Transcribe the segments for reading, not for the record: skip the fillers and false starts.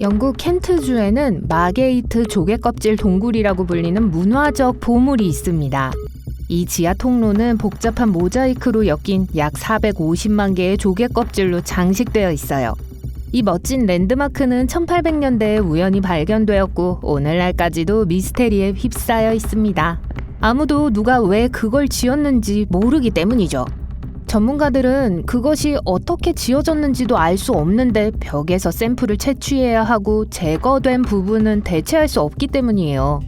영국 켄트주에는 마게이트 조개껍질 동굴이라고 불리는 문화적 보물이 있습니다. 이 지하 통로는 복잡한 모자이크로 엮인 약 450만 개의 조개껍질로 장식되어 있어요. 이 멋진 랜드마크는 1800년대에 우연히 발견되었고 오늘날까지도 미스테리에 휩싸여 있습니다. 아무도 누가 왜 그걸 지었는지 모르기 때문이죠. 전문가들은 그것이 어떻게 지어졌는지도 알 수 없는데 벽에서 샘플을 채취해야 하고 제거된 부분은 대체할 수 없기 때문이에요.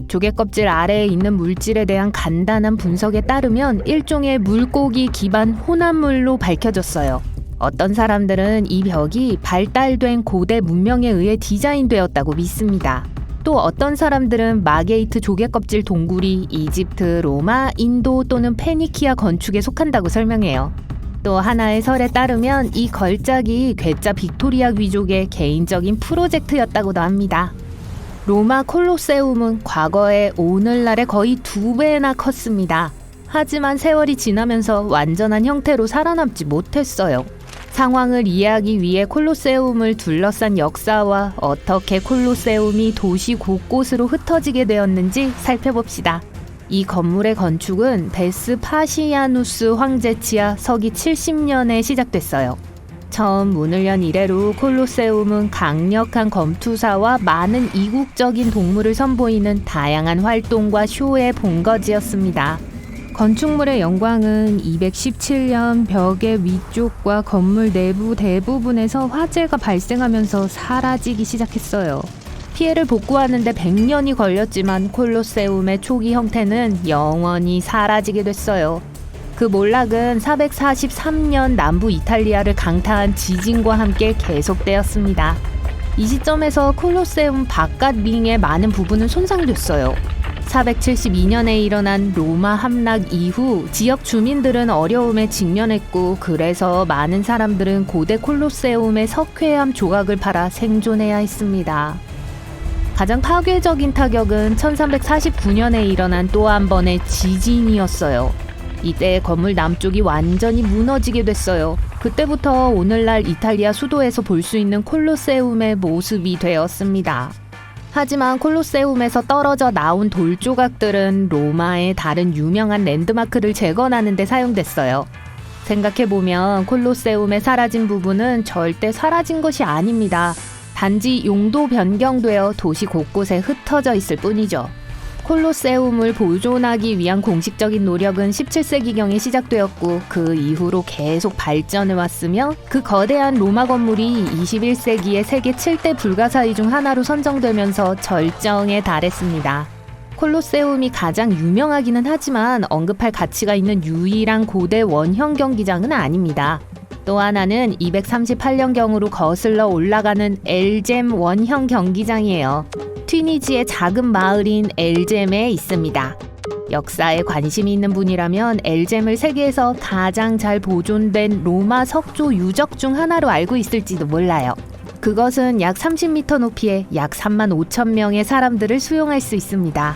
조개껍질 아래에 있는 물질에 대한 간단한 분석에 따르면 일종의 물고기 기반 혼합물로 밝혀졌어요. 어떤 사람들은 이 벽이 발달된 고대 문명에 의해 디자인되었다고 믿습니다. 또 어떤 사람들은 마게이트 조개껍질 동굴이 이집트, 로마, 인도 또는 페니키아 건축에 속한다고 설명해요. 또 하나의 설에 따르면 이 걸작이 괴짜 빅토리아 귀족의 개인적인 프로젝트였다고도 합니다. 로마 콜로세움은 과거에 오늘날의 거의 2배나 컸습니다. 하지만 세월이 지나면서 완전한 형태로 살아남지 못했어요. 상황을 이해하기 위해 콜로세움을 둘러싼 역사와 어떻게 콜로세움이 도시 곳곳으로 흩어지게 되었는지 살펴봅시다. 이 건물의 건축은 베스파시아누스 황제 치하 서기 70년에 시작됐어요. 처음 문을 연 이래로 콜로세움은 강력한 검투사와 많은 이국적인 동물을 선보이는 다양한 활동과 쇼의 본거지였습니다. 건축물의 영광은 217년 벽의 위쪽과 건물 내부 대부분에서 화재가 발생하면서 사라지기 시작했어요. 피해를 복구하는 데 100년이 걸렸지만 콜로세움의 초기 형태는 영원히 사라지게 됐어요. 그 몰락은 443년 남부 이탈리아를 강타한 지진과 함께 계속되었습니다. 이 시점에서 콜로세움 바깥 링의 많은 부분은 손상됐어요. 472년에 일어난 로마 함락 이후 지역 주민들은 어려움에 직면했고 그래서 많은 사람들은 고대 콜로세움의 석회암 조각을 팔아 생존해야 했습니다. 가장 파괴적인 타격은 1349년에 일어난 또 한 번의 지진이었어요. 이때 건물 남쪽이 완전히 무너지게 됐어요. 그때부터 오늘날 이탈리아 수도에서 볼 수 있는 콜로세움의 모습이 되었습니다. 하지만 콜로세움에서 떨어져 나온 돌 조각들은 로마의 다른 유명한 랜드마크를 재건하는 데 사용됐어요. 생각해보면 콜로세움에 사라진 부분은 절대 사라진 것이 아닙니다. 단지 용도 변경되어 도시 곳곳에 흩어져 있을 뿐이죠. 콜로세움을 보존하기 위한 공식적인 노력은 17세기경에 시작되었고 그 이후로 계속 발전해왔으며 그 거대한 로마 건물이 21세기의 세계 7대 불가사의 중 하나로 선정되면서 절정에 달했습니다. 콜로세움이 가장 유명하기는 하지만 언급할 가치가 있는 유일한 고대 원형 경기장은 아닙니다. 또 하나는 238년경으로 거슬러 올라가는 엘젬 원형 경기장이에요. 튀니지의 작은 마을인 엘젬에 있습니다. 역사에 관심이 있는 분이라면 엘젬을 세계에서 가장 잘 보존된 로마 석조 유적 중 하나로 알고 있을지도 몰라요. 그것은 약 30m 높이에 약 3만 5천 명의 사람들을 수용할 수 있습니다.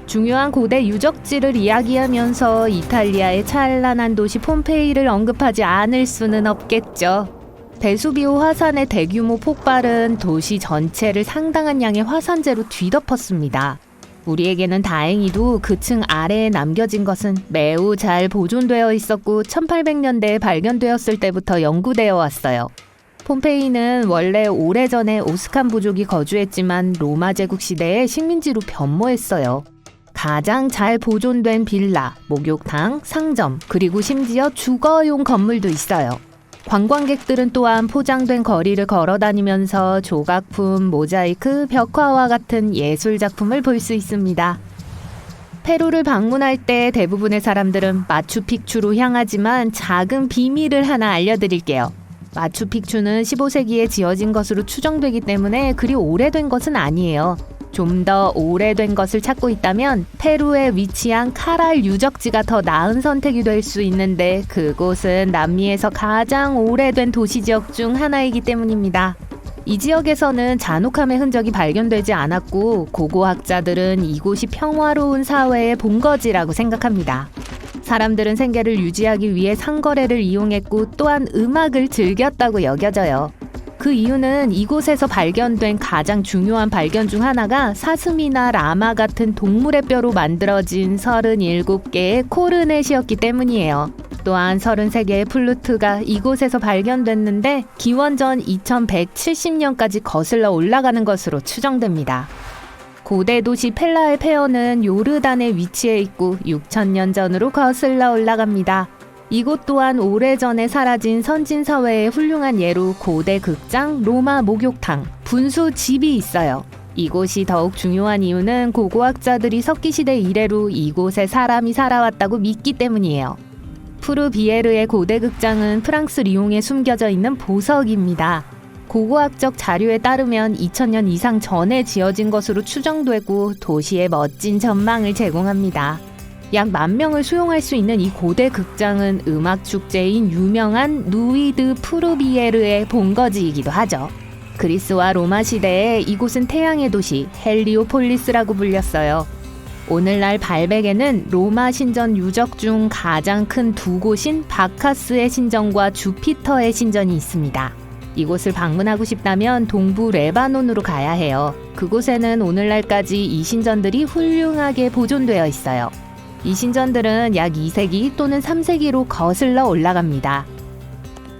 중요한 고대 유적지를 이야기하면서 이탈리아의 찬란한 도시 폼페이를 언급하지 않을 수는 없겠죠. 베수비오 화산의 대규모 폭발은 도시 전체를 상당한 양의 화산재로 뒤덮었습니다. 우리에게는 다행히도 그 층 아래에 남겨진 것은 매우 잘 보존되어 있었고 1800년대에 발견되었을 때부터 연구되어 왔어요. 폼페이는 원래 오래전에 오스칸 부족이 거주했지만 로마 제국 시대에 식민지로 변모했어요. 가장 잘 보존된 빌라, 목욕탕, 상점, 그리고 심지어 주거용 건물도 있어요. 관광객들은 또한 포장된 거리를 걸어다니면서 조각품, 모자이크, 벽화와 같은 예술작품을 볼 수 있습니다. 페루를 방문할 때 대부분의 사람들은 마추픽추로 향하지만 작은 비밀을 하나 알려드릴게요. 마추픽추는 15세기에 지어진 것으로 추정되기 때문에 그리 오래된 것은 아니에요. 좀 더 오래된 것을 찾고 있다면 페루에 위치한 카랄 유적지가 더 나은 선택이 될 수 있는데 그곳은 남미에서 가장 오래된 도시지역 중 하나이기 때문입니다. 이 지역에서는 잔혹함의 흔적이 발견되지 않았고 고고학자들은 이곳이 평화로운 사회의 본거지라고 생각합니다. 사람들은 생계를 유지하기 위해 상거래를 이용했고 또한 음악을 즐겼다고 여겨져요. 그 그 이유는 이곳에서 발견된 가장 중요한 발견 중 하나가 사슴이나 라마 같은 동물의 뼈로 만들어진 37개의 코르넷이었기 때문이에요. 또한 33개의 플루트가 이곳에서 발견됐는데 기원전 2170년까지 거슬러 올라가는 것으로 추정됩니다. 고대 도시 펠라의 폐허는 요르단에 위치해 있고 6000년 전으로 거슬러 올라갑니다. 이곳 또한 오래전에 사라진 선진사회의 훌륭한 예로 고대 극장, 로마 목욕탕, 분수 집이 있어요. 이곳이 더욱 중요한 이유는 고고학자들이 석기시대 이래로 이곳에 사람이 살아왔다고 믿기 때문이에요. 푸르비에르의 고대 극장은 프랑스 리옹에 숨겨져 있는 보석입니다. 고고학적 자료에 따르면 2000년 이상 전에 지어진 것으로 추정되고 도시의 멋진 전망을 제공합니다. 약 10,000명을 수용할 수 있는 이 고대 극장은 음악 축제인 유명한 누이 드 푸르비에르의 본거지이기도 하죠. 그리스와 로마 시대에 이곳은 태양의 도시 헬리오폴리스라고 불렸어요. 오늘날 발백에는 로마 신전 유적 중 가장 큰 두 곳인 바카스의 신전과 주피터의 신전이 있습니다. 이곳을 방문하고 싶다면 동부 레바논으로 가야 해요. 그곳에는 오늘날까지 이 신전들이 훌륭하게 보존되어 있어요. 이 신전들은 약 2세기 또는 3세기로 거슬러 올라갑니다.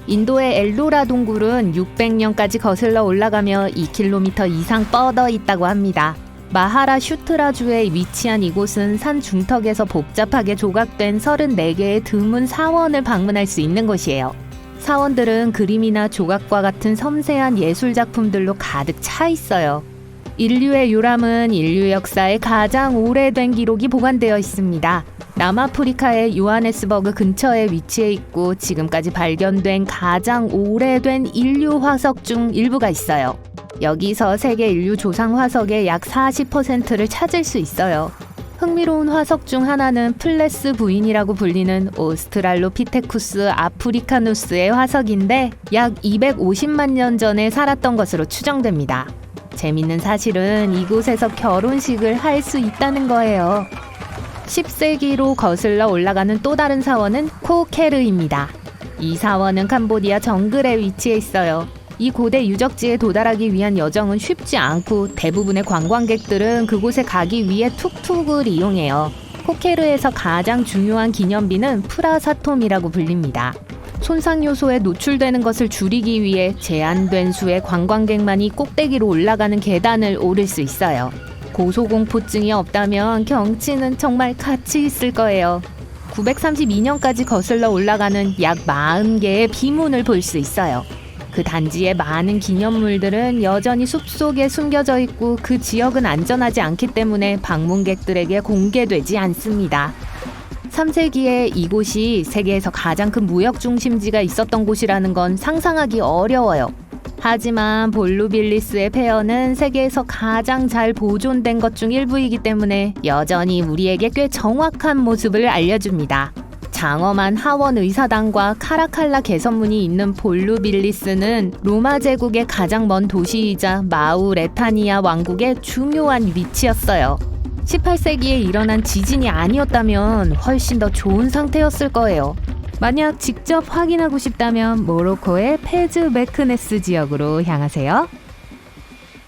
인도의 엘로라 동굴은 600년까지 거슬러 올라가며 2km 이상 뻗어 있다고 합니다. 마하라슈트라주에 위치한 이곳은 산 중턱에서 복잡하게 조각된 34개의 드문 사원을 방문할 수 있는 곳이에요. 사원들은 그림이나 조각과 같은 섬세한 예술작품들로 가득 차 있어요. 인류의 요람은 인류 역사의 가장 오래된 기록이 보관되어 있습니다. 남아프리카의 요하네스버그 근처에 위치해 있고 지금까지 발견된 가장 오래된 인류 화석 중 일부가 있어요. 여기서 세계 인류 조상 화석의 약 40%를 찾을 수 있어요. 흥미로운 화석 중 하나는 플레스 부인이라고 불리는 오스트랄로피테쿠스 아프리카누스의 화석인데 약 250만 년 전에 살았던 것으로 추정됩니다. 재밌는 사실은 이곳에서 결혼식을 할 수 있다는 거예요. 10세기로 거슬러 올라가는 또 다른 사원은 코케르입니다. 이 사원은 캄보디아 정글에 위치해 있어요. 이 고대 유적지에 도달하기 위한 여정은 쉽지 않고 대부분의 관광객들은 그곳에 가기 위해 툭툭을 이용해요. 코케르에서 가장 중요한 기념비는 프라사톰이라고 불립니다. 손상 요소에 노출되는 것을 줄이기 위해 제한된 수의 관광객만이 꼭대기로 올라가는 계단을 오를 수 있어요. 고소공포증이 없다면 경치는 정말 가치 있을 거예요. 932년까지 거슬러 올라가는 약 40개의 비문을 볼 수 있어요. 그 단지의 많은 기념물들은 여전히 숲속에 숨겨져 있고 그 지역은 안전하지 않기 때문에 방문객들에게 공개되지 않습니다. 3세기에 이곳이 세계에서 가장 큰 무역 중심지가 있었던 곳이라는 건 상상하기 어려워요. 하지만 볼루빌리스의 폐허는 세계에서 가장 잘 보존된 것 중 일부이기 때문에 여전히 우리에게 꽤 정확한 모습을 알려줍니다. 장엄한 하원 의사당과 카라칼라 개선문이 있는 볼루빌리스는 로마 제국의 가장 먼 도시이자 마우레타니아 왕국의 중요한 위치였어요. 18세기에 일어난 지진이 아니었다면 훨씬 더 좋은 상태였을 거예요. 만약 직접 확인하고 싶다면 모로코의 페즈 메크네스 지역으로 향하세요.